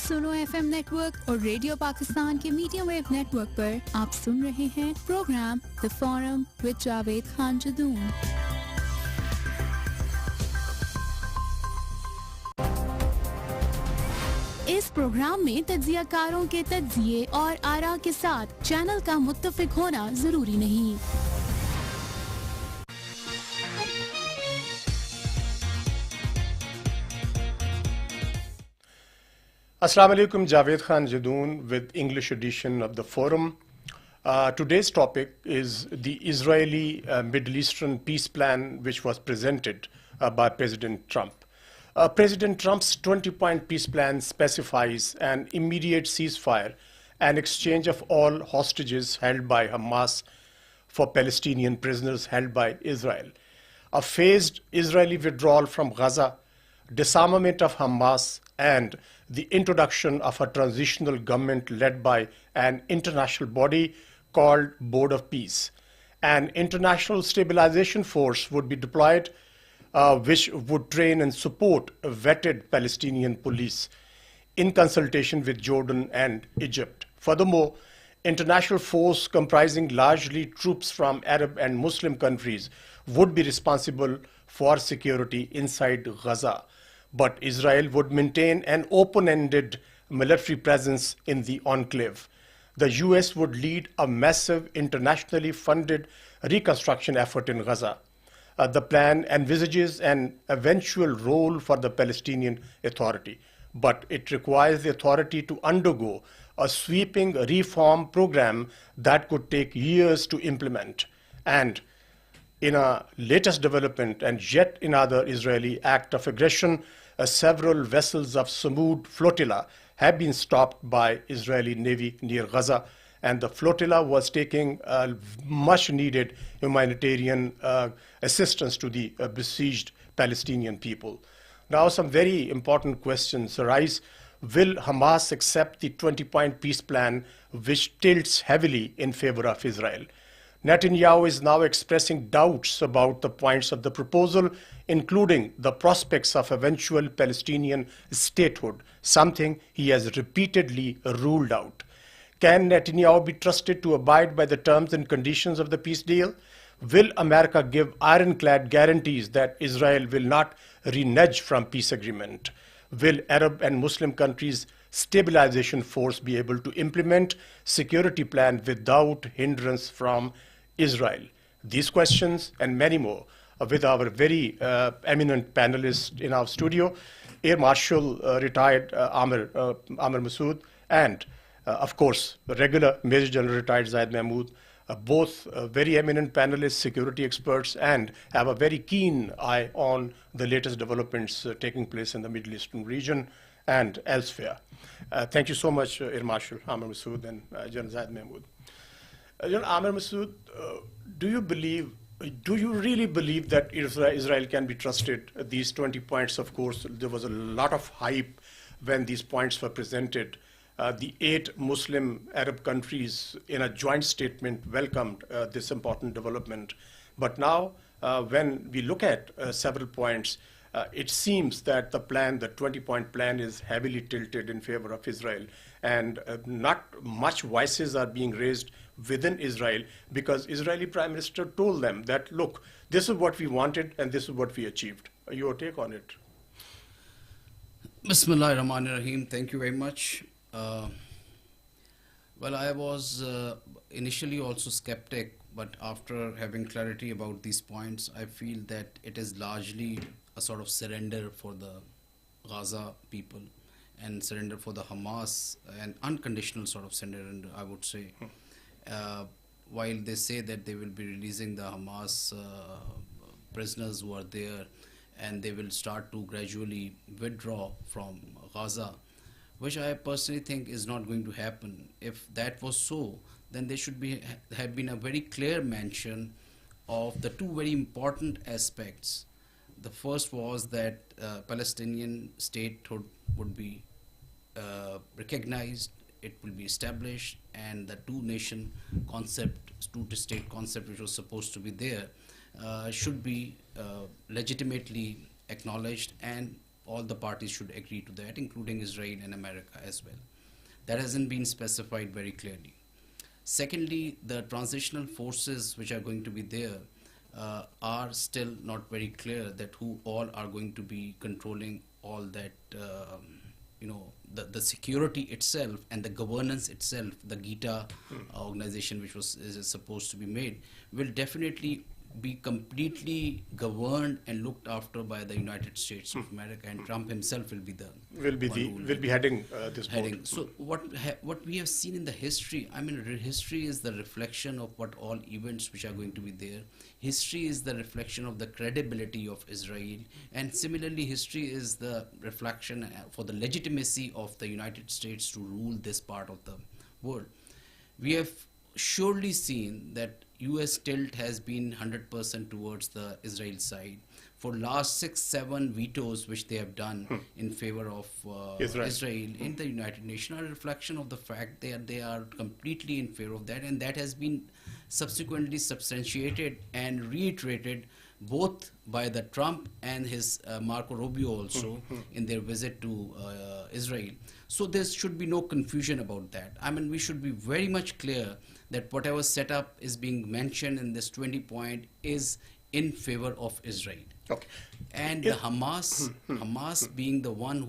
सुनो FM network और radio Pakistan के मीडियम वेव नेटवर्क पर आप सुन रहे हैं programme the forum with Javed Khan Jadoon. इस प्रोग्राम में तज्जियाकारों के तज्जिये और आरा के साथ चैनल का मुत्तफिक होना जरूरी नहीं। Assalamu alaikum, Javed Khan Jadoon with English edition of the forum. Today's topic is the Israeli Middle Eastern peace plan which was presented by President Trump. President Trump's 20-point peace plan specifies an immediate ceasefire and exchange of all hostages held by Hamas for Palestinian prisoners held by Israel, a phased Israeli withdrawal from Gaza, disarmament of Hamas, and the introduction of a transitional government led by an international body called Board of Peace. An international stabilization force would be deployed, which would train and support vetted Palestinian police in consultation with Jordan and Egypt. Furthermore, international force comprising largely troops from Arab and Muslim countries would be responsible for security inside Gaza. But Israel would maintain an open-ended military presence in the enclave. The US would lead a massive internationally funded reconstruction effort in Gaza. The plan envisages an eventual role for the Palestinian Authority, but it requires the authority to undergo a sweeping reform program that could take years to implement. And in a latest development and yet another Israeli act of aggression, several vessels of Samud flotilla have been stopped by Israeli Navy near Gaza, and the flotilla was taking much needed humanitarian assistance to the besieged Palestinian people. Now some very important questions arise. Will Hamas accept the 20-point peace plan which tilts heavily in favor of Israel? Netanyahu is now expressing doubts about the points of the proposal, including the prospects of eventual Palestinian statehood, something he has repeatedly ruled out. Can Netanyahu be trusted to abide by the terms and conditions of the peace deal? Will America give ironclad guarantees that Israel will not renege from peace agreement? Will Arab and Muslim countries' stabilization force be able to implement security plan without hindrance from Israel? These questions and many more with our very eminent panelists in our studio, Air Marshal retired Amir Masood, and of course, the regular Major General retired Zayed Mahmood, both very eminent panelists, security experts, and have a very keen eye on the latest developments taking place in the Middle Eastern region and elsewhere. Thank you so much, Air Marshal Amir Masood and General Zayed Mahmood. General Amir Masood, do you really believe that Israel can be trusted? These 20 points, of course, there was a lot of hype when these points were presented. The 8 Muslim Arab countries in a joint statement welcomed this important development. But now, when we look at several points, it seems that the 20-point plan is heavily tilted in favor of Israel, and not much voices are being raised within Israel because Israeli Prime Minister told them that, look, this is what we wanted and this is what we achieved. Your take on it? Bismillah ar-Rahman ar-Rahim. Thank you very much. Well, I was initially also skeptic, but after having clarity about these points, I feel that it is largely a sort of surrender for the Gaza people and surrender for the Hamas, an unconditional sort of surrender, I would say. While they say that they will be releasing the Hamas prisoners who are there and they will start to gradually withdraw from Gaza, which I personally think is not going to happen. If that was so, then there should have been a very clear mention of the two very important aspects. The first was that Palestinian statehood would be recognized, it will be established, and the two-nation concept, two-state concept which was supposed to be there should be legitimately acknowledged and all the parties should agree to that, including Israel and America as well. That hasn't been specified very clearly. Secondly, the transitional forces which are going to be there are still not very clear that who all are going to be controlling all that, the security itself and the governance itself. The Gita organization, which is supposed to be made, will definitely be completely governed and looked after by the United States of America, and Trump himself will be heading this board. So what we have seen in the history, I mean, history is the reflection of what all events which are going to be there. History is the reflection of the credibility of Israel, and similarly, history is the reflection for the legitimacy of the United States to rule this part of the world. We have surely seen that US tilt has been 100% towards the Israel side. For last 6-7 vetoes which they have done in favor of Israel in the United Nations are a reflection of the fact that they are completely in favor of that, and that has been subsequently substantiated and reiterated both by the Trump and his Marco Rubio also in their visit to Israel. So there should be no confusion about that. I mean, we should be very much clear that whatever setup is being mentioned in this 20 point is in favor of Israel. Okay. And the Hamas being the one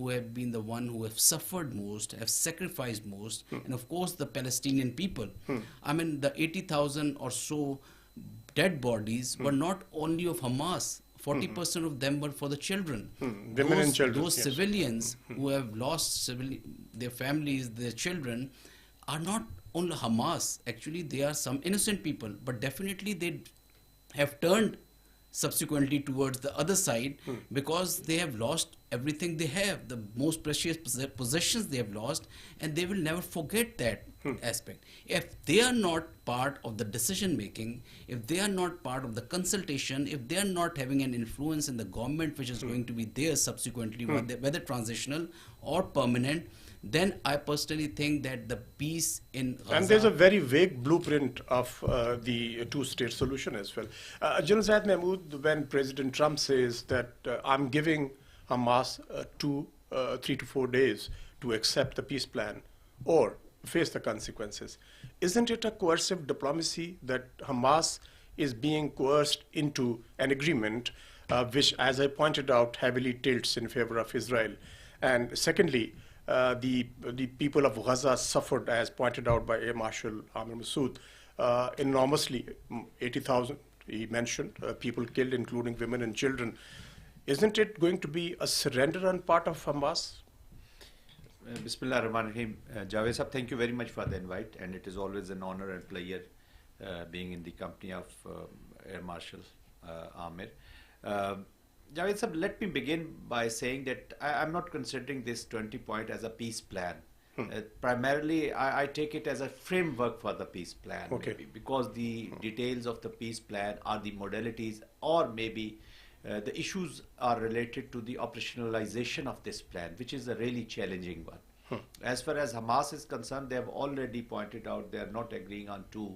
who have suffered most, have sacrificed most, and of course the Palestinian people. I mean, the 80,000 or so dead bodies were not only of Hamas. 40% of them were for the children. Women and children. Those civilians who have lost their families, their children, are not only Hamas. Actually, they are some innocent people, but definitely they have turned subsequently towards the other side because they have lost everything they have, the most precious possessions they have lost, and they will never forget that aspect. If they are not part of the decision making, if they are not part of the consultation, if they are not having an influence in the government which is going to be there subsequently, whether transitional or permanent, then I personally think that the peace in Gaza... And there's a very vague blueprint of the two-state solution as well. General Zayed Mahmood, when President Trump says that I'm giving Hamas 3 to 4 days to accept the peace plan or face the consequences, isn't it a coercive diplomacy that Hamas is being coerced into an agreement which, as I pointed out, heavily tilts in favor of Israel? And secondly, the people of Gaza suffered, as pointed out by Air Marshal Amir Masood, enormously. 80,000, he mentioned, people killed, including women and children. Isn't it going to be a surrender on part of Hamas? Bismillah ar-Rahman ar-Rahim. Javed Sahab, thank you very much for the invite, and it is always an honor and pleasure being in the company of Air Marshal Amir. Javed Sahab, let me begin by saying that I'm not considering this 20 point as a peace plan. Primarily, I take it as a framework for the peace plan, maybe, because the details of the peace plan are the modalities, or maybe the issues are related to the operationalization of this plan, which is a really challenging one. As far as Hamas is concerned, they have already pointed out they are not agreeing on 2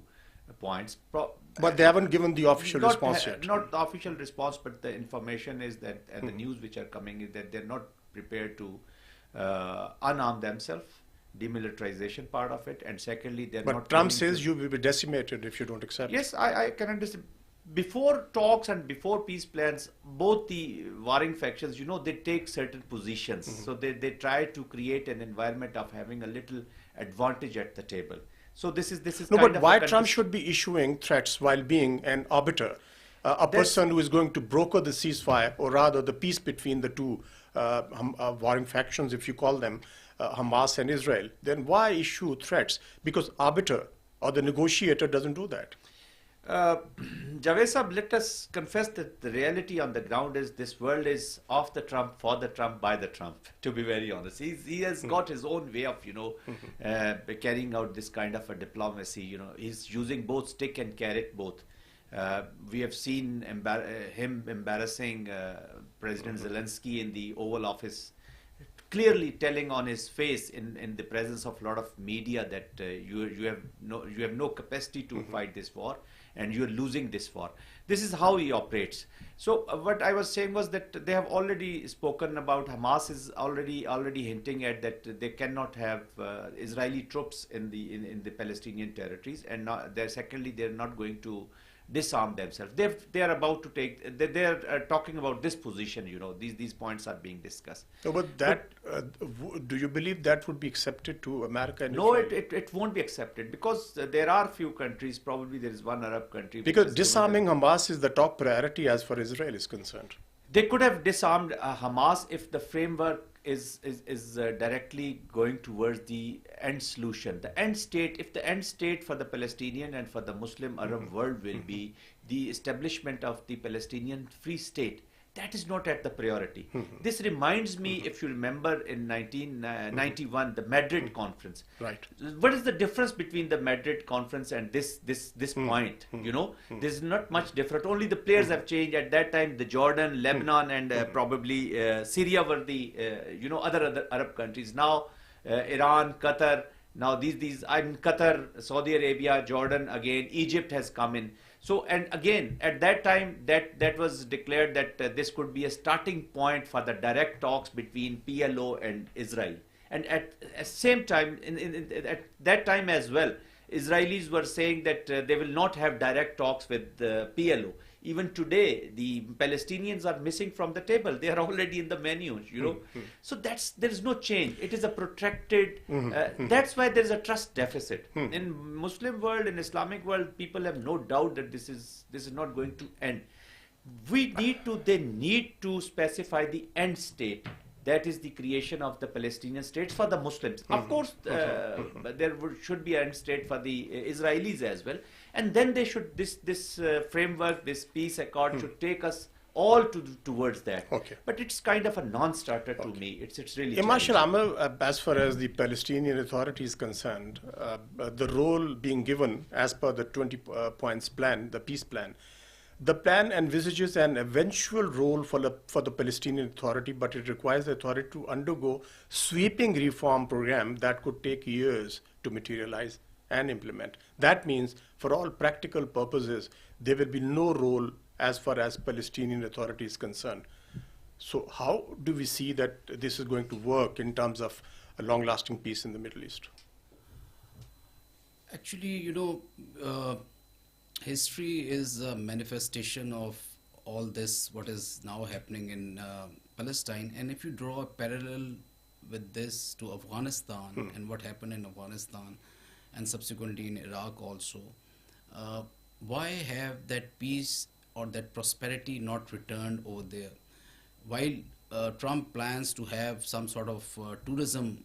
points. But they haven't given the official response yet. Not the official response, but the information is that, and the news which are coming is that they're not prepared to unarm themselves, demilitarization part of it, and secondly, they're not... But Trump says you will be decimated if you don't accept it. Yes, I can understand. Before talks and before peace plans, both the warring factions, they take certain positions. So they try to create an environment of having a little advantage at the table. So this is no, but why Trump should be issuing threats while being an arbiter, a person who is going to broker the ceasefire, or rather the peace between the two warring factions, if you call them, Hamas and Israel? Then why issue threats? Because arbiter or the negotiator doesn't do that. Javed Sahab, let us confess that the reality on the ground is this world is of the Trump, for the Trump, by the Trump, to be very honest. He has got his own way of, carrying out this kind of a diplomacy. He's using both stick and carrot, both. We have seen him embarrassing President Zelensky in the Oval Office, clearly telling on his face in the presence of a lot of media that you have no capacity to fight this war. and you're losing this war. This is how he operates. So what I was saying was that they have already spoken about, Hamas is already hinting at that they cannot have Israeli troops in the Palestinian territories, and secondly they're not going to disarm themselves. They are about to take. They are talking about this position. These points are being discussed. No, but do you believe that would be accepted to America? And no, Israel? it won't be accepted, because there are few countries. Probably there is one Arab country. Because disarming Hamas is the top priority as far as Israel is concerned. They could have disarmed Hamas if the framework is directly going towards the end solution. The end state, if the end state for the Palestinian and for the Muslim Arab world will be the establishment of the Palestinian free state, that is not at the priority. This reminds me, if you remember, in 1991, the Madrid conference. Right. What is the difference between the Madrid conference and this point? There's not much different. Only the players have changed. At that time, the Jordan, Lebanon, and probably Syria were the other Arab countries. Now, Iran, Qatar. Now these I'm Qatar, Saudi Arabia, Jordan again. Egypt has come in. So, and again, at that time, that was declared that this could be a starting point for the direct talks between PLO and Israel. And at the same time, at that time as well, Israelis were saying that they will not have direct talks with the PLO. Even today, the Palestinians are missing from the table. They are already in the menus, So there is no change. It is a protracted. That's why there is a trust deficit in Muslim world, in Islamic world. People have no doubt that this is not going to end. They need to specify the end state. That is the creation of the Palestinian states for the Muslims. Of course, there should be an end state for the Israelis as well. And then they should, this framework, this peace accord should take us all towards that. Okay. But it's kind of a non-starter to me. It's really Marshal Amr, as far as the Palestinian Authority is concerned, the role being given as per the 20 points plan, the peace plan, the plan envisages an eventual role for the Palestinian Authority, but it requires the authority to undergo sweeping reform program that could take years to materialize and implement. That means, for all practical purposes, there will be no role as far as Palestinian Authority is concerned. So how do we see that this is going to work in terms of a long-lasting peace in the Middle East? Actually, history is a manifestation of all this, what is now happening in Palestine. And if you draw a parallel with this to Afghanistan and what happened in Afghanistan and subsequently in Iraq also, why have that peace or that prosperity not returned over there? While Trump plans to have some sort of tourism,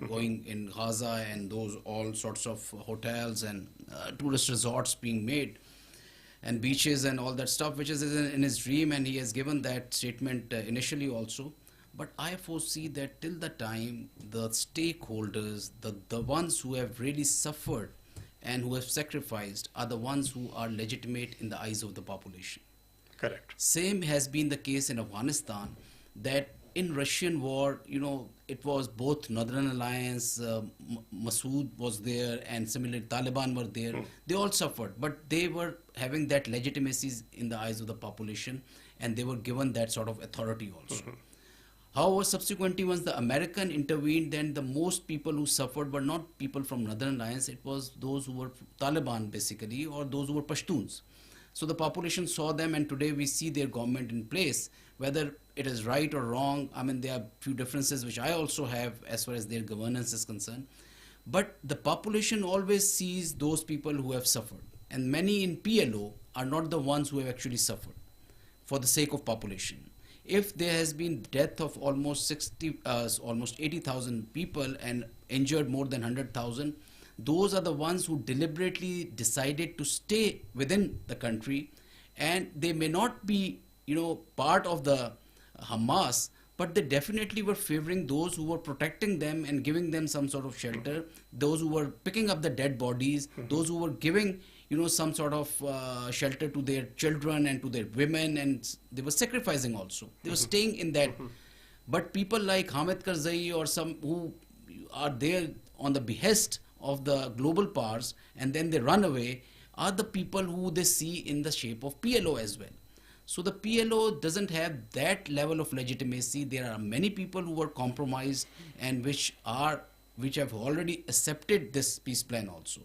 going in Gaza and those all sorts of hotels and tourist resorts being made and beaches and all that stuff, which is in his dream, and he has given that statement initially also. But I foresee that till the time the stakeholders, the ones who have really suffered and who have sacrificed are the ones who are legitimate in the eyes of the population. Correct. Same has been the case in Afghanistan, that in Russian war, it was both Northern Alliance, Masood was there, and similarly Taliban were there. They all suffered, but they were having that legitimacy in the eyes of the population, and they were given that sort of authority also. However, subsequently, once the American intervened, then the most people who suffered were not people from Northern Alliance, it was those who were Taliban basically, or those who were Pashtuns. So the population saw them, and today we see their government in place. Whether it is right or wrong, there are few differences which I also have as far as their governance is concerned. But the population always sees those people who have suffered. And many in PLO are not the ones who have actually suffered for the sake of population. If there has been death of almost 80,000 people and injured more than 100,000, those are the ones who deliberately decided to stay within the country, and they may not be, part of the Hamas, but they definitely were favoring those who were protecting them and giving them some sort of shelter, those who were picking up the dead bodies, those who were giving, some sort of shelter to their children and to their women, and they were sacrificing also. They were staying in that. But people like Hamid Karzai or some who are there on the behest of the global powers and then they run away are the people who they see in the shape of PLO as well. So the PLO doesn't have that level of legitimacy. There are many people who were compromised and which have already accepted this peace plan also.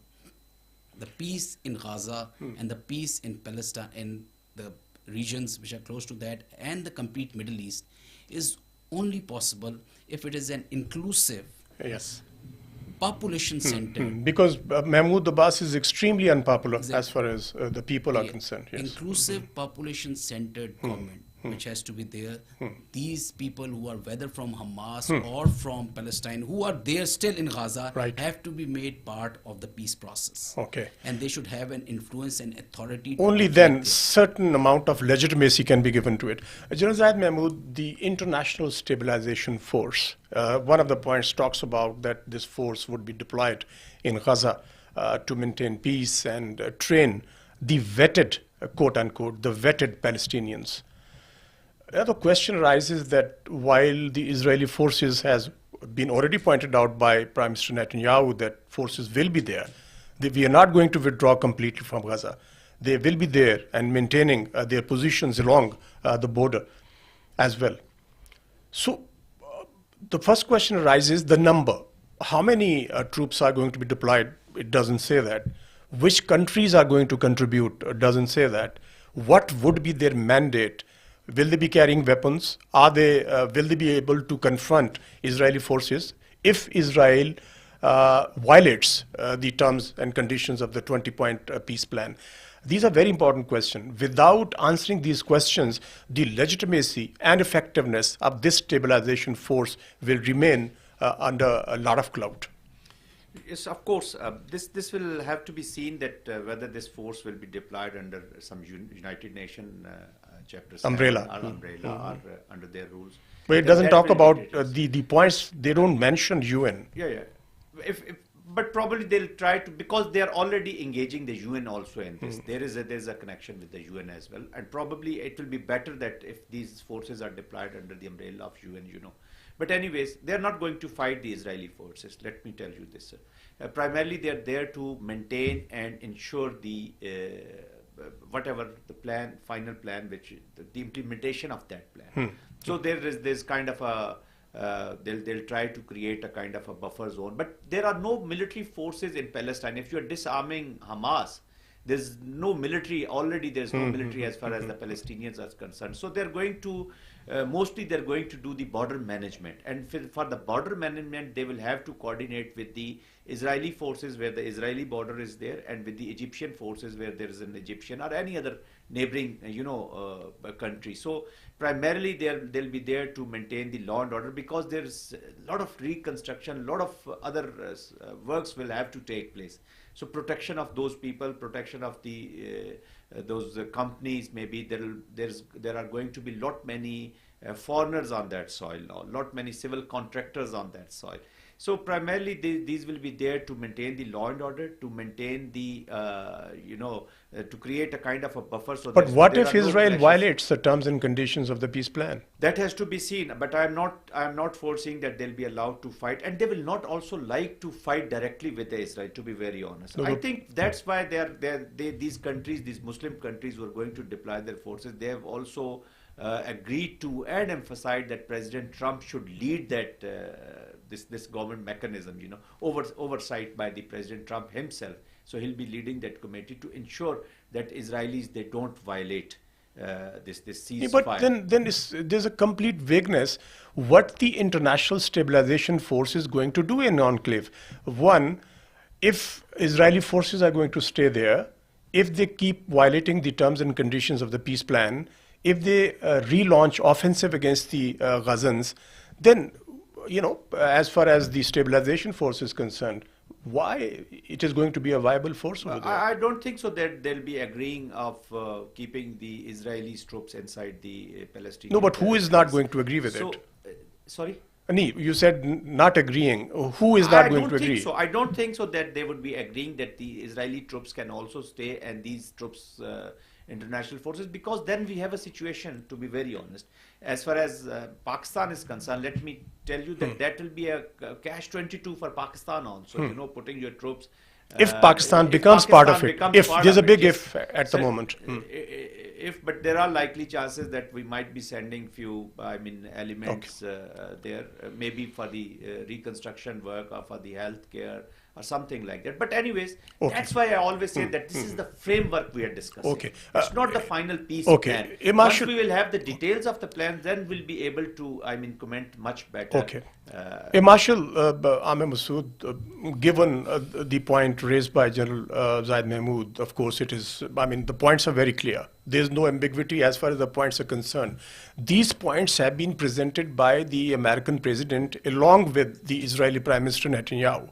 The peace in Gaza and the peace in Palestine, in the regions which are close to that, and the complete Middle East is only possible if it is an inclusive, Yes. population-centered. Because Mahmoud Abbas is extremely unpopular Exactly. as far as the people are Yeah, concerned. Yes. inclusive population-centered government which has to be there. These people who are whether from Hamas or from Palestine who are there still in Gaza Right. have to be made part of the peace process. Okay. And they should have an influence and authority. to Only make then this. certain amount of legitimacy can be given to it. General Zayed Mahmood, the International Stabilization Force, one of the points talks about that this force would be deployed in Gaza to maintain peace and train the vetted, quote unquote, the vetted Palestinians. The question arises that while the Israeli forces has been already pointed out by Prime Minister Netanyahu that forces will be there, we are not going to withdraw completely from Gaza. They will be there and maintaining their positions along the border as well. So the first question arises the number. How many troops are going to be deployed? It doesn't say that. Which countries are going to contribute? It doesn't say that. What would be their mandate? Will they be carrying weapons? Will they be able to confront Israeli forces if Israel violates the terms and conditions of the 20-point peace plan? These are very important questions. Without answering these questions, the legitimacy and effectiveness of this stabilization force will remain under a lot of cloud. Yes, of course. This will have to be seen that whether this force will be deployed under some United Nations chapter 7 Umbrella. or umbrella or under their rules. But it Then doesn't that talk will about dictate. the points, they don't mention UN. Yeah. But probably they'll try to, because they are already engaging the UN also in this. There's a connection with the UN as well, and probably it will be better that if these forces are deployed under the umbrella of UN. But anyways, they're not going to fight the Israeli forces. Let me tell you this. Primarily, they're there to maintain and ensure the whatever the plan, final plan, which the implementation of that plan. So there's kind of a they'll try to create a kind of a buffer zone. But there are no military forces in Palestine. If you're disarming Hamas, there's no military, already there's no military as far as the Palestinians are concerned. So they're going to, mostly they're going to do the border management. And for the border management, they will have to coordinate with the Israeli forces where the Israeli border is there, and with the Egyptian forces where there is an Egyptian or any other neighboring, country. So primarily they'll be there to maintain the law and order, because there's a lot of reconstruction, a lot of other works will have to take place. So protection of those people, protection of the those companies. Maybe there are going to be lot many foreigners on that soil, or lot many civil contractors on that soil. So primarily these will be there to maintain the law and order, to maintain the to create a kind of a buffer. So But what there if are no Israel clashes. violates the terms and conditions of the peace plan? That has to be seen, but I'm not foreseeing that they'll be allowed to fight, and they will not also like to fight directly with Israel, to be very honest. No, I but- think that's why these countries, these Muslim countries who are going to deploy their forces, they have also agreed to and emphasized that President Trump should lead that this government mechanism, oversight by the President Trump himself. So he'll be leading that committee to ensure that Israelis, they don't violate this ceasefire. But then there's a complete vagueness what the International Stabilization Force is going to do in Enclave. One, if Israeli forces are going to stay there, if they keep violating the terms and conditions of the peace plan, if they relaunch offensive against the Gazans, then, as far as the stabilization force is concerned, why it is going to be a viable force over there? I don't think so that they'll be agreeing of keeping the Israeli troops inside the Palestinian. No, but who is not territories. going to agree with So, it? Sorry? Ani, you said not agreeing. Who is not going to agree? I don't think so that they would be agreeing that the Israeli troops can also stay, and these troops international forces, because then we have a situation, to be very honest, as far as Pakistan is concerned. Let me tell you that that will be a catch-22 for Pakistan also, you know, putting your troops. If Pakistan becomes part of it, if there's a big if at the moment. But there are likely chances that we might be sending few, elements there, maybe for the reconstruction work or for the healthcare or something like that. But anyways, that's why I always say that this is the framework we are discussing. It's not the final piece plan. Once we will have the details of the plan, then we'll be able to, comment much better. Marshal Amir Masood, given the point raised by General Zaid Mahmood, of course it is, the points are very clear. There's no ambiguity as far as the points are concerned. These points have been presented by the American president along with the Israeli Prime Minister Netanyahu.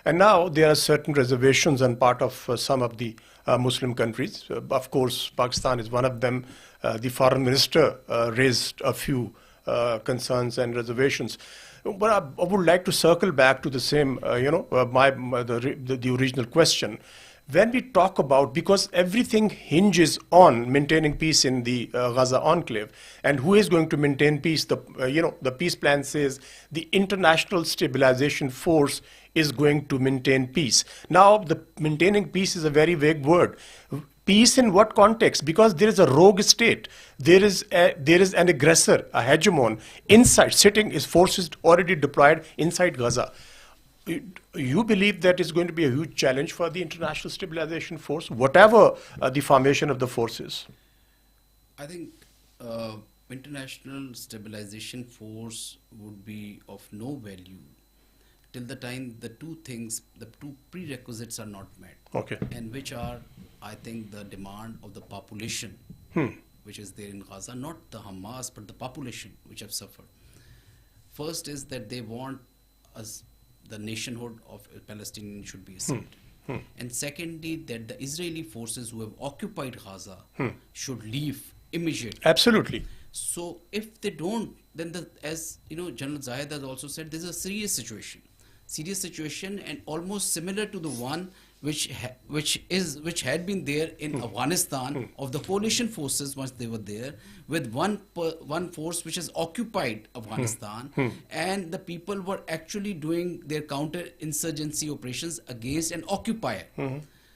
And now there are certain reservations on part of some of the Muslim countries. Of course, Pakistan is one of them. The foreign minister raised a few concerns and reservations. But I would like to circle back to the same, the original question. When we talk about, because everything hinges on maintaining peace in the Gaza enclave, and who is going to maintain peace? The peace plan says the International Stabilization Force is going to maintain peace. Now, the maintaining peace is a very vague word. Peace in what context? Because there is a rogue state. There is an aggressor, a hegemon inside, sitting, his forces already deployed inside Gaza. You believe that is going to be a huge challenge for the International Stabilization Force, whatever the formation of the forces? I think International Stabilization Force would be of no value till the time the two prerequisites are not met. And which are, I think, the demand of the population, which is there in Gaza, not the Hamas, but the population which have suffered. First is that they want the nationhood of Palestine should be assumed. And secondly, that the Israeli forces who have occupied Gaza should leave immediately. Absolutely. So if they don't, then as General Zayed has also said, this is a serious situation and almost similar to the one which had been there in Afghanistan of the coalition forces once they were there, with one force which has occupied Afghanistan, and the people were actually doing their counter-insurgency operations against an occupier.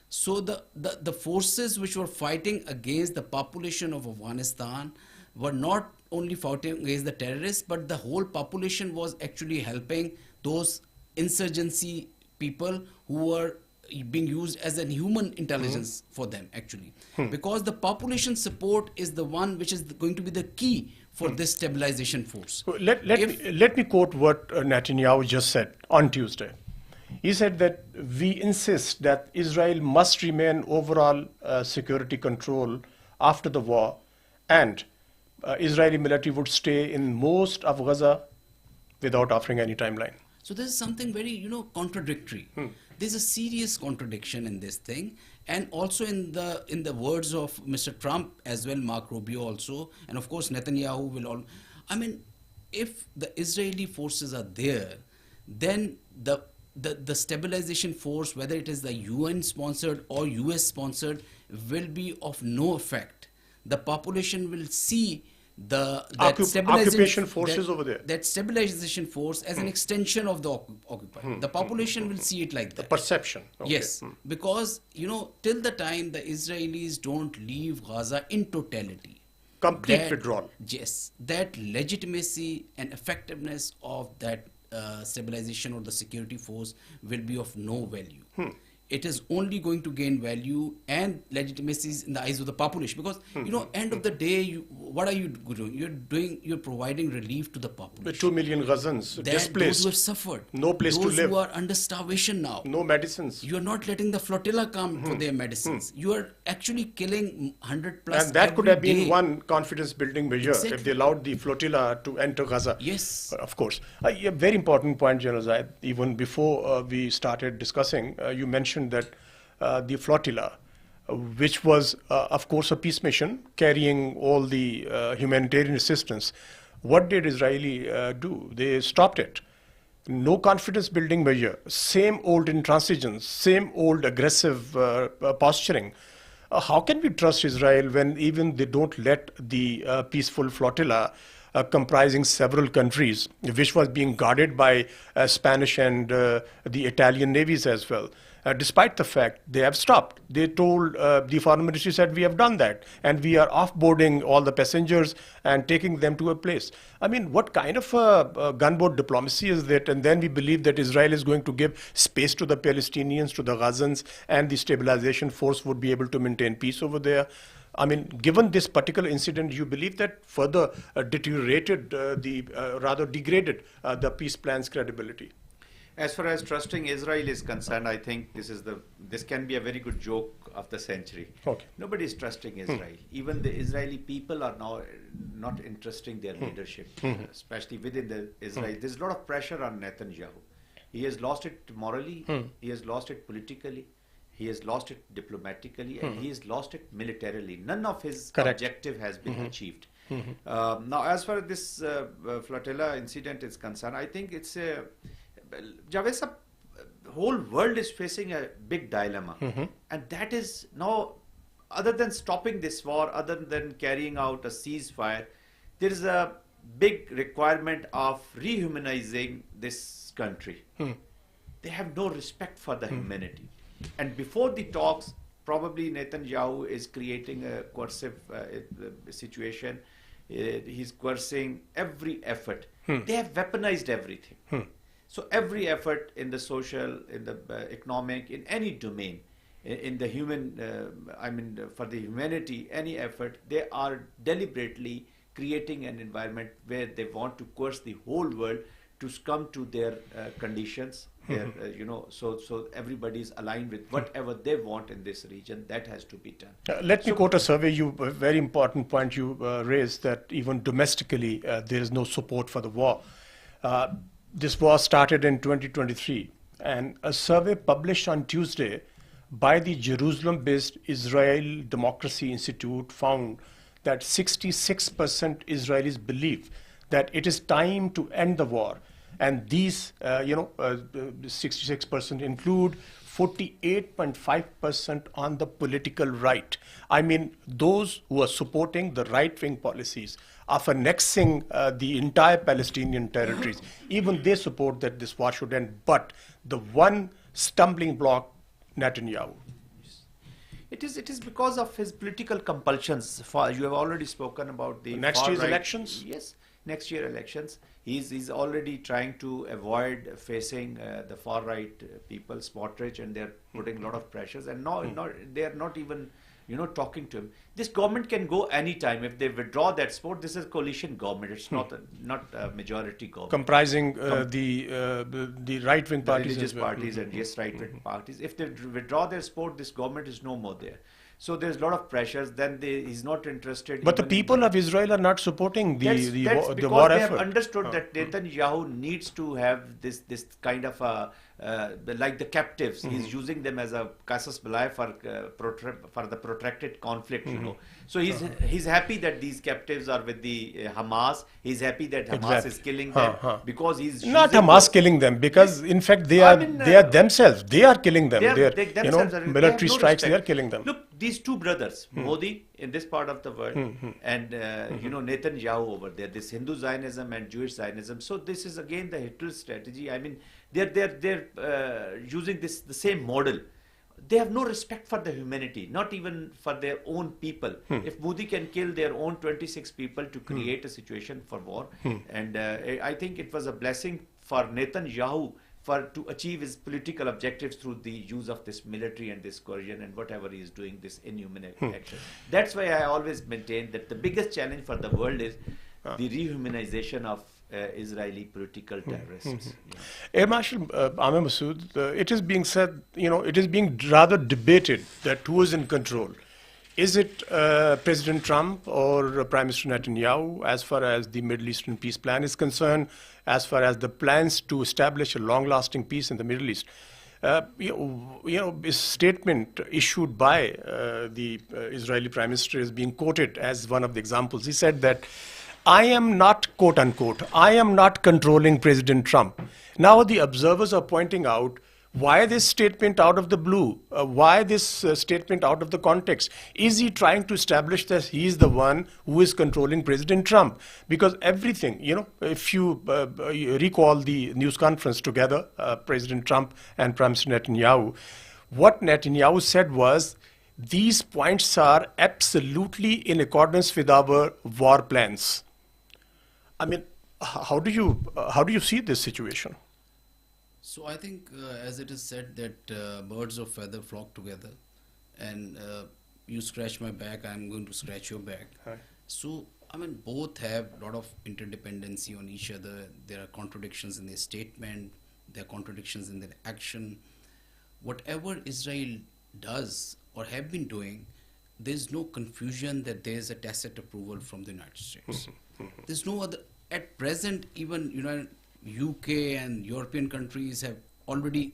So the forces which were fighting against the population of Afghanistan were not only fighting against the terrorists, but the whole population was actually helping those insurgency people who were being used as a human intelligence for them, actually. Because the population support is the one which is going to be the key for this stabilization force. Let me quote what Netanyahu just said on Tuesday. He said that we insist that Israel must remain overall security control after the war, and Israeli military would stay in most of Gaza without offering any timeline. So this is something very, contradictory. There's a serious contradiction in this thing, and also in the words of Mr. Trump as well, Mark Rubio also, and of course Netanyahu will all. If the Israeli forces are there, then the stabilization force, whether it is the UN sponsored or US sponsored, will be of no effect. The population will see occupation forces over there. That stabilization force as an extension of the occupier. The population will see it like that. The perception. Yes, because till the time the Israelis don't leave Gaza in totality, complete withdrawal. Yes, that legitimacy and effectiveness of that stabilization or the security force will be of no value. It is only going to gain value and legitimacy in the eyes of the population, because end of the day, what are you doing? You're providing relief to the population. The 2 million Gazans displaced, those who have suffered, no place to live, those who are under starvation now, no medicines. You are not letting the flotilla come for their medicines. You are actually killing 100 plus. And that could have been one confidence building measure if they allowed the flotilla to enter Gaza. Yes, of course. A very important point, General Zayed. Even before we started discussing, you mentioned that the flotilla, which was of course a peace mission carrying all the humanitarian assistance, what did Israeli do? They stopped it. No confidence building measure, same old intransigence, same old aggressive posturing. How can we trust Israel when even they don't let the peaceful flotilla comprising several countries, which was being guarded by Spanish and the Italian navies as well? Despite the fact they have stopped. They told, the foreign ministry said, we have done that and we are offboarding all the passengers and taking them to a place. I mean, what kind of gunboat diplomacy is that? And then we believe that Israel is going to give space to the Palestinians, to the Gazans, and the stabilization force would be able to maintain peace over there. I mean, given this particular incident, you believe that further deteriorated, rather degraded the peace plan's credibility? As far as trusting Israel is concerned, I think this can be a very good joke of the century. Okay. Nobody is trusting Israel. Even the Israeli people are now not entrusting their leadership, especially within the Israel. There's a lot of pressure on Netanyahu. He has lost it morally, he has lost it politically, he has lost it diplomatically, and he has lost it militarily. None of his objective has been achieved. Now, as far as this flotilla incident is concerned, I think it's a Javed sir, the whole world is facing a big dilemma, and that is now, other than stopping this war, other than carrying out a ceasefire, there is a big requirement of rehumanizing this country. They have no respect for the humanity, and before the talks, probably Netanyahu is creating a coercive situation. He's coercing every effort. They have weaponized everything. So every effort in the social, in the economic, in any domain, in the human, for the humanity, any effort, they are deliberately creating an environment where they want to coerce the whole world to come to their conditions. So everybody is aligned with whatever they want in this region. That has to be done. Let me quote a survey. A very important point you raised, that even domestically there is no support for the war. This war started in 2023, and a survey published on Tuesday by the Jerusalem-based Israel Democracy Institute found that 66% Israelis believe that it is time to end the war. And these, 66% include 48.5% on the political right. I mean, those who are supporting the right-wing policies of annexing the entire Palestinian territories, even they support that this war should end. But the one stumbling block, Netanyahu. It is because of his political compulsions. You have already spoken about the next year's elections? Yes, next year elections. He's already trying to avoid facing the far right people, Smotrich, and they're putting a lot of pressures. And they are not even talking to him. This government can go anytime. If they withdraw that support, this is a coalition government. It's not a majority government. Comprising the right-wing parties. Religious parties and yes, right-wing parties. If they withdraw their support, this government is no more there. So there's a lot of pressures. Then he's not interested. But the people of Israel are not supporting the war effort. Because they have understood that Netanyahu needs to have this kind of like the captives. He's using them as a casus belli for the protracted conflict. So he's happy that these captives are with the Hamas. He's happy that Hamas is killing them because he's not Hamas killing them, because in fact they are themselves. They are killing them. Military strikes. They are killing them. Look, these two brothers, Modi in this part of the world, and Netanyahu over there. This Hindu Zionism and Jewish Zionism. So this is again the Hitler strategy. I mean, they're using the same model. They have no respect for the humanity, not even for their own people. If Modi can kill their own 26 people to create a situation for war, and I think it was a blessing for Netanyahu to achieve his political objectives through the use of this military and this coercion and whatever he is doing, this inhuman action. That's why I always maintain that the biggest challenge for the world is the rehumanization of Israeli political terrorists. Air Marshal Amir Masood, it is being said, it is being rather debated that who is in control. Is it President Trump or Prime Minister Netanyahu as far as the Middle Eastern peace plan is concerned, as far as the plans to establish a long-lasting peace in the Middle East? A statement issued by the Israeli Prime Minister is being quoted as one of the examples. He said that, I am not, quote unquote, I am not controlling President Trump. Now the observers are pointing out, Why this statement out of the blue? Why this statement out of the context? Is he trying to establish that he is the one who is controlling President Trump? Because everything, if you recall the news conference together, President Trump and Prime Minister Netanyahu, what Netanyahu said was, these points are absolutely in accordance with our war plans. I mean, how do you see this situation? So I think, as it is said, that birds of feather flock together, and you scratch my back, I'm going to scratch your back. Right. So I mean, both have a lot of interdependency on each other. There are contradictions in their statement, there are contradictions in their action. Whatever Israel does or have been doing, there's no confusion that there's a tacit approval from the United States. There's no other, at present, even UK and European countries have already,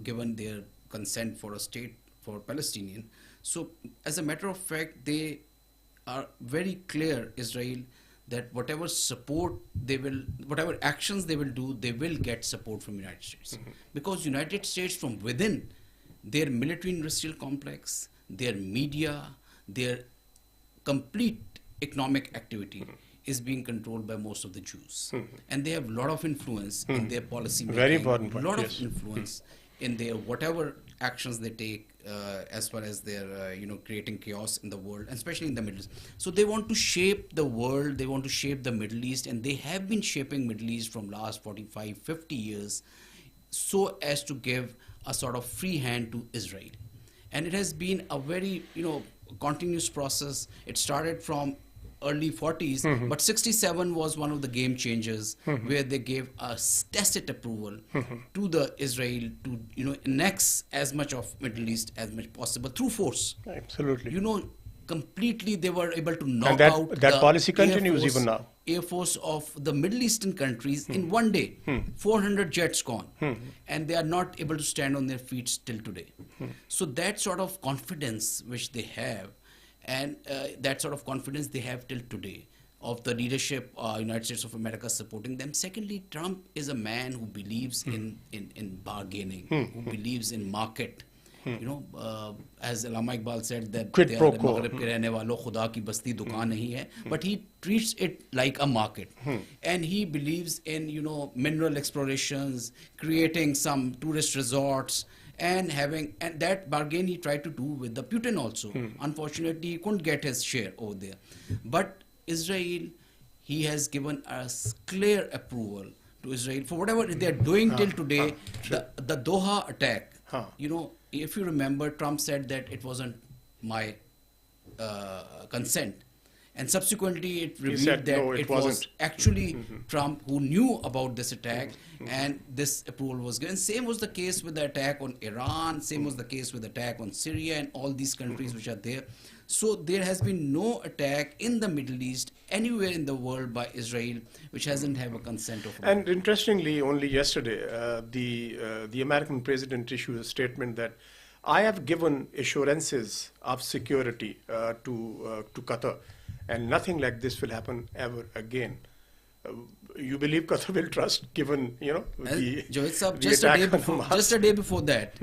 given their consent for a state for Palestinian. So as a matter of fact, they are very clear, Israel, that whatever support they will, whatever actions they will do, they will get support from United States. Because United States from within, their military industrial complex, their media, their complete economic activity is being controlled by most of the Jews. And they have a lot of influence in their policy making. Very important point, A lot yes. of influence in their whatever actions they take as far as their, creating chaos in the world, and especially in the Middle East. So they want to shape the world, they want to shape the Middle East, and they have been shaping Middle East from last 45, 50 years so as to give a sort of free hand to Israel. And it has been a very, continuous process. It started from early 40s, but 67 was one of the game changers where they gave a tacit approval to the Israel to annex as much of Middle East as much possible through force. Absolutely. Completely they were able to knock And out that the policy continues even now. Air Force of the Middle Eastern countries in one day. 400 jets gone. And they are not able to stand on their feet till today. So that sort of confidence which they have, and that sort of confidence they have till today of the leadership, United States of America supporting them. Secondly, Trump is a man who believes in bargaining, who believes in market. As Allama Iqbal said, that Quid they pro are the quo. Maghreb ke rehne walon, khuda ki basti dukaan nahi hai, but he treats it like a market. And he believes in, mineral explorations, creating some tourist resorts, and that bargain he tried to do with the Putin also. Unfortunately, he couldn't get his share over there. But Israel, he has given us clear approval to Israel for whatever they are doing till today. The Doha attack, if you remember, Trump said that it wasn't my consent. And subsequently, it revealed said, that no, it was wasn't. actually Trump who knew about this attack, and this approval was given. Same was the case with the attack on Iran, same was the case with the attack on Syria and all these countries which are there. So there has been no attack in the Middle East, anywhere in the world by Israel, which hasn't have a consent of And interestingly, only yesterday, the American president issued a statement that I have given assurances of security to Qatar, and nothing like this will happen ever again. You believe Qatar will trust, given the Javed Saab, the attack on Hamas? just a day before that,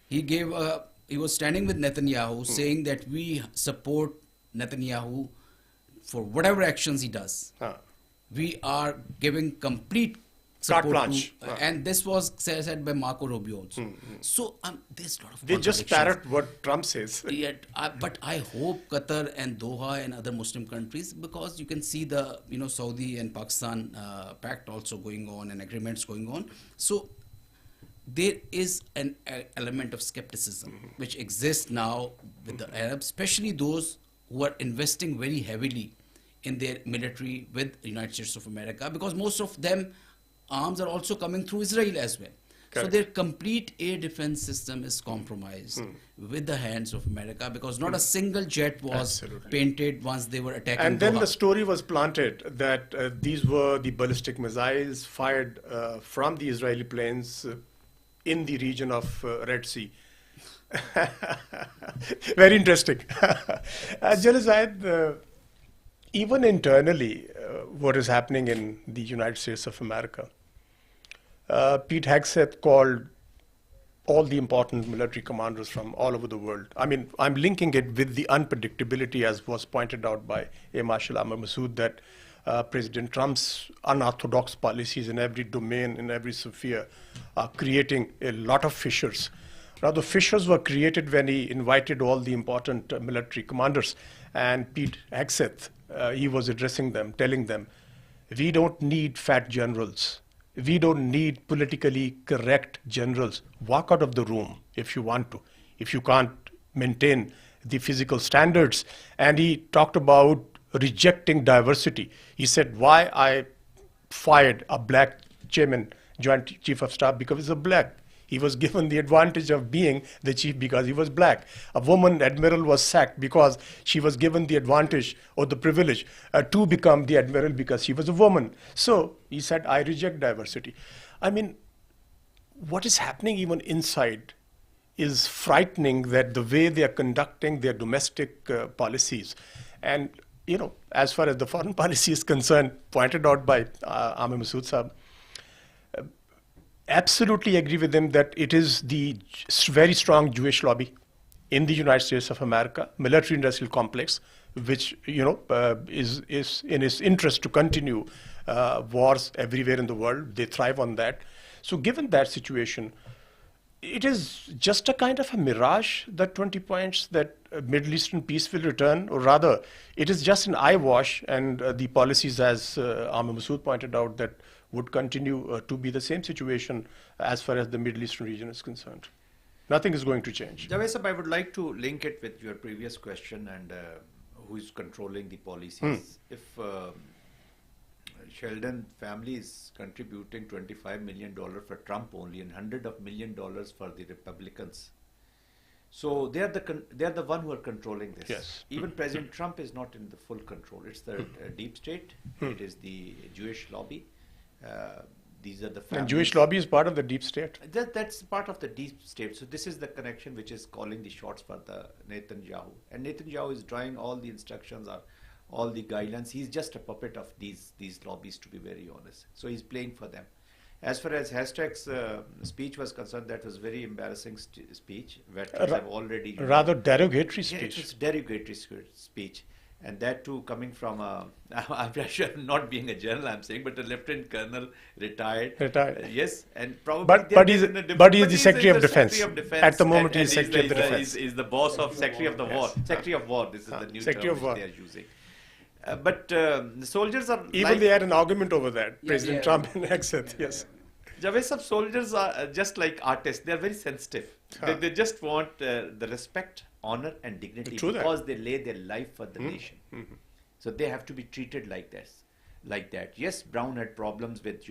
he was standing with Netanyahu saying that we support Netanyahu for whatever actions he does. We are giving complete Carte support blanche. and this was said by Marco Rubio also. So there's a lot of They just contradictions. parrot what Trump says. Yet, but I hope Qatar and Doha and other Muslim countries, because you can see the Saudi and Pakistan pact also going on and agreements going on. So there is an element of skepticism which exists now with the Arabs, especially those who are investing very heavily in their military with the United States of America, because most of them arms are also coming through Israel as well. Correct. So their complete air defense system is compromised with the hands of America, because not a single jet was Absolutely. painted once they were attacking And then Doha. the story was planted that these were the ballistic missiles fired from the Israeli planes in the region of Red Sea. Very interesting. Jalal, even internally, what is happening in the United States of America? Pete Hegseth called all the important military commanders from all over the world. I mean, I'm linking it with the unpredictability, as was pointed out by Air Marshal Amr Masood, that President Trump's unorthodox policies in every domain, in every sphere, are creating a lot of fissures. Now, the fissures were created when he invited all the important military commanders, and Pete Hegseth, he was addressing them, telling them, we don't need fat generals. We don't need politically correct generals. Walk out of the room if you want to, if you can't maintain the physical standards. And he talked about rejecting diversity. He said, why I fired a black chairman, Joint Chief of Staff, because he's a black. He was given the advantage of being the chief because he was black. A woman admiral was sacked because she was given the advantage or the privilege to become the admiral because she was a woman. So he said, I reject diversity. I mean, what is happening even inside is frightening, that the way they are conducting their domestic policies. And, you know, as far as the foreign policy is concerned, pointed out by Amir Masood Saab, absolutely agree with him that it is the very strong Jewish lobby in the United States of America, military-industrial complex, which, you know, is in its interest to continue wars everywhere in the world. They thrive on that. So given that situation, it is just a kind of a mirage, that 20 points, that Middle Eastern peace will return, or rather, it is just an eyewash, and the policies, as Amir Masood pointed out, that would continue to be the same situation as far as the Middle Eastern region is concerned. Nothing is going to change. Javed Sahab, I would like to link it with your previous question and who is controlling the policies. If Sheldon family is contributing $25 million for Trump only and $100 million for the Republicans, so they are the one who are controlling this. Yes. Even President Trump is not in the full control. It's the deep state. It is the Jewish lobby. These are the families. And Jewish lobby is part of the deep state. That's part of the deep state. So this is the connection which is calling the shots for the Netanyahu. And Netanyahu is drawing all the instructions, or all the guidelines. He's just a puppet of these lobbies, to be very honest. So he's playing for them. As far as Hashtag's speech was concerned, that was very embarrassing speech. Veterans have already... Rather derogatory speech. Yeah, it was derogatory speech. And that too coming from I'm sure not being a general, I'm saying, but a lieutenant colonel, retired. Yes, and probably... But he's the Secretary of Defense. At the moment, he's Secretary of the Defense. He's the boss of Secretary of the War. Secretary of War, this is the new term which they are using. But the soldiers are... Even they had an argument over that, President Trump and Hegseth, yes. Javed Sahab, soldiers are just like artists. They are very sensitive. They just want the respect, honor and dignity because they lay their life for the nation. So they have to be treated like this, like that. Yes, Brown had problems with,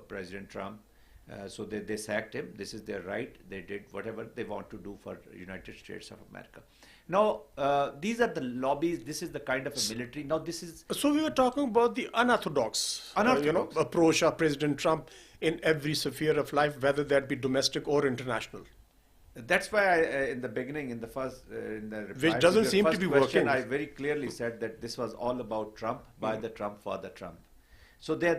President Trump. So they sacked him. This is their right. They did whatever they want to do for United States of America. Now, these are the lobbies. This is the kind of a military. Now, this is... So we were talking about the unorthodox approach of President Trump in every sphere of life, whether that be domestic or international. That's why I, in the beginning, in the first, in the reply which doesn't seem to be working. I very clearly said that this was all about Trump, by the Trump, for the Trump. So they're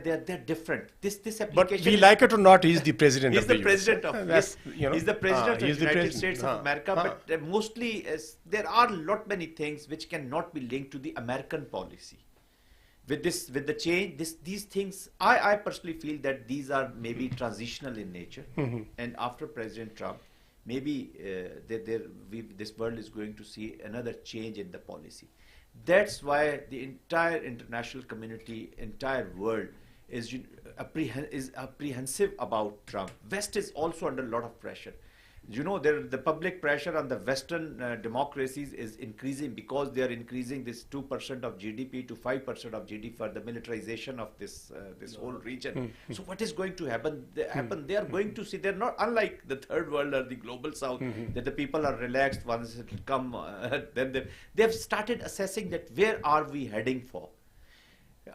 different. This application. But we like it or not, he's the president of the US. He's the president of the United States of America. But mostly, there are many things which cannot be linked to the American policy. With the change, these things, I personally feel that these are maybe transitional in nature. And after President Trump, maybe this world is going to see another change in the policy. That's why the entire international community, entire world is apprehensive about Trump. West is also under a lot of pressure. The public pressure on the Western democracies is increasing because they are increasing this 2% of GDP to 5% of GDP for the militarization of this whole region. So what is going to happen? They are going to see, they're not unlike the third world or the global south, that the people are relaxed once it will come. Then they have started assessing that where are we heading for?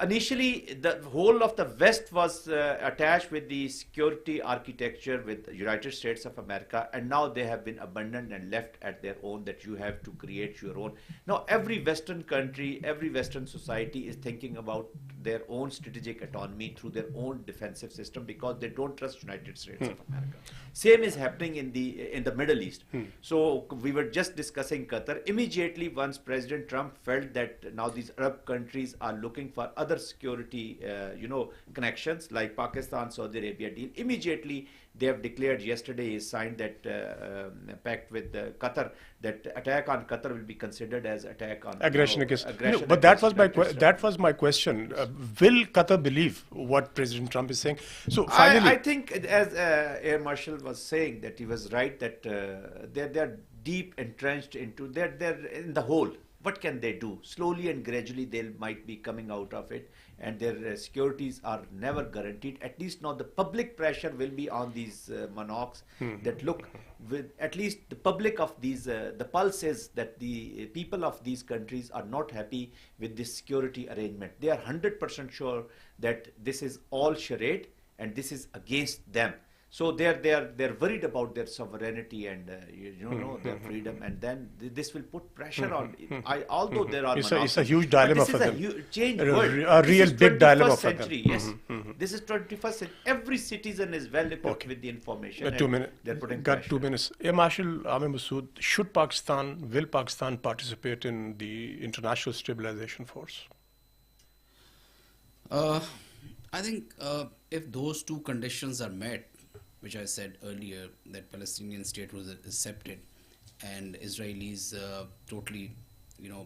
Initially, the whole of the West was attached with the security architecture with the United States of America, and now they have been abandoned and left at their own, that you have to create your own. Now, every Western country, every Western society is thinking about their own strategic autonomy through their own defensive system because they don't trust United States of America. Same is happening in the Middle East. So we were just discussing Qatar. Immediately once President Trump felt that now these Arab countries are looking for other security connections like Pakistan, Saudi Arabia deal, immediately they have declared, yesterday is signed that pact with Qatar, that attack on Qatar will be considered as attack on aggression against. aggression But that against was my question. Will Qatar believe what President Trump is saying? So finally, I think as Air Marshal was saying, that he was right, that they're deep entrenched into they're in the hole. What can they do? Slowly and gradually they might be coming out of it, and their securities are never guaranteed. At least now the public pressure will be on these monarchs that look, with at least the public of these, the pulse is that the people of these countries are not happy with this security arrangement. They are 100% sure that this is all charade and this is against them. So they're worried about their sovereignty and their freedom, and then this will put pressure on. Although there are it's a huge dilemma for them. Change A world. real big dilemma for them. Yes, this is 21st century. Every citizen is well equipped with the information. 2 minutes. They're putting Got pressure. 2 minutes. Air Marshal Amir Masood, will Pakistan participate in the International Stabilization Force? I think if those two conditions are met, which I said earlier, that Palestinian state was accepted and Israelis totally,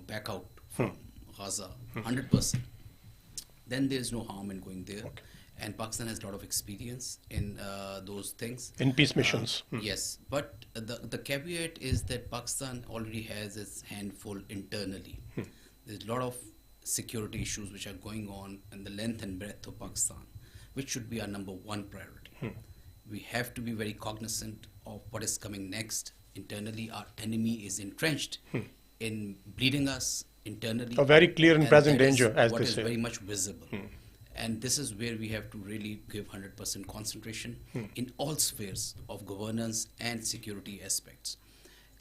back out from Gaza, 100%, then there is no harm in going there. Okay. And Pakistan has a lot of experience in those things. In peace missions. Yes, but the caveat is that Pakistan already has its handful internally. There's a lot of security issues which are going on in the length and breadth of Pakistan, which should be our number one priority. We have to be very cognizant of what is coming next. Internally, our enemy is entrenched in bleeding us internally. A very clear and present that is danger, as what they is say. very much visible. And this is where we have to really give 100% concentration in all spheres of governance and security aspects.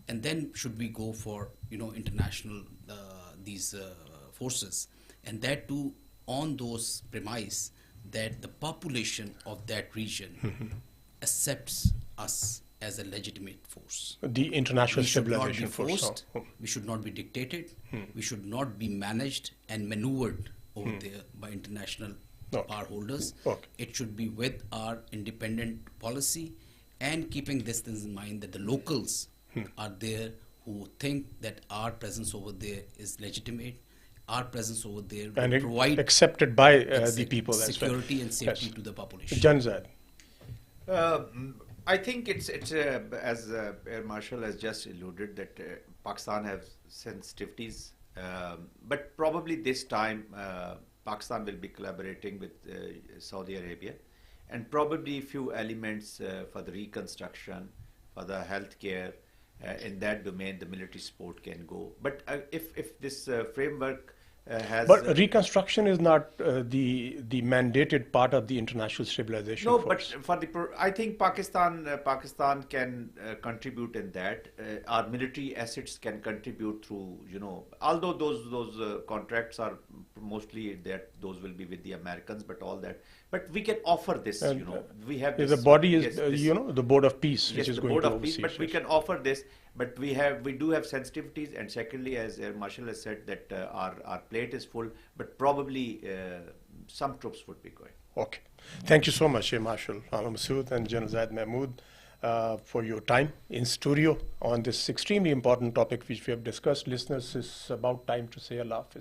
And then should we go for international these forces, and that too on those premise that the population of that region accepts us as a legitimate force. The International We should not be Stabilization Force. forced, we should not be dictated, we should not be managed and maneuvered over there by international power holders. Okay. It should be with our independent policy, and keeping this things in mind that the locals are there who think that our presence over there is legitimate, our presence over there will And provide accepted by the people as well. security and safety Yes. to the population. Janzad. I think it's as Air Marshal has just alluded, that Pakistan has sensitivities, but probably this time Pakistan will be collaborating with Saudi Arabia, and probably a few elements for the reconstruction, for the healthcare. In that domain, the military support can go. But if this framework has... But reconstruction is not the mandated part of the International Stabilization No, Force. but I think Pakistan can contribute in that. Our military assets can contribute through, although those contracts are mostly that those will be with the Americans, but all that. But we can offer this, And, we have the this, body is, this- the Board of Peace, yes, which is the going Board to of Peace, oversee. but we can offer this. But we do have sensitivities, and secondly, as Air Marshal has said, that our plate is full, but probably some troops would be going. Okay. Thank you so much, Air Marshal Amir Masood and General Zaid Mahmood, for your time in studio on this extremely important topic which we have discussed. Listeners, it's about time to say Allah Hafiz.